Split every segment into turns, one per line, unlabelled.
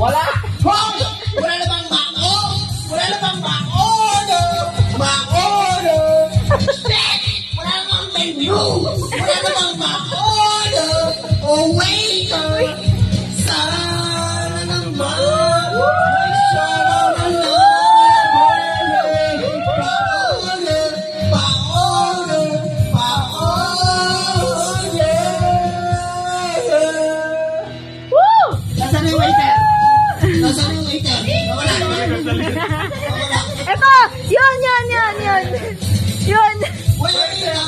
Wala!
Hoy! Wala na bang ma-order? Wala na bang ma-order? Ma-order! Shit! Wala na bang menu? Wala na bang ma-order? Oh, waiter! Sana naman may sarap na naman. Pa-order! Pa-order! Pa-order!
Woo!
Nasaan yung waiter? Nasaan yung waiter? Wala. Wala.
Ito! Yun! Yun!
Waiter!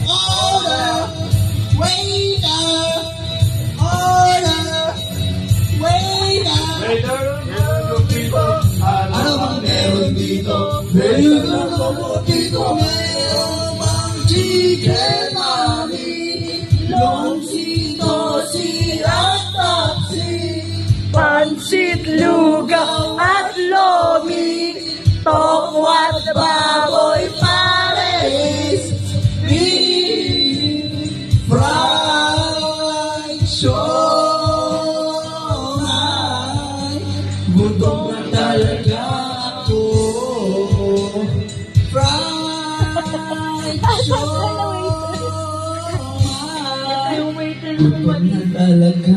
Order! Waiter! Order! Waiter! Ano bang meron dito? Meron bang dito? Meron bang chicken mami? Lonsito, at tapsi.
Pansit, lugaw at lomi, tokwat, baboy, pares,
Beef fried siomai. Gutom na talaga ako. Fried siomai.
yung waiter
Gutom na talaga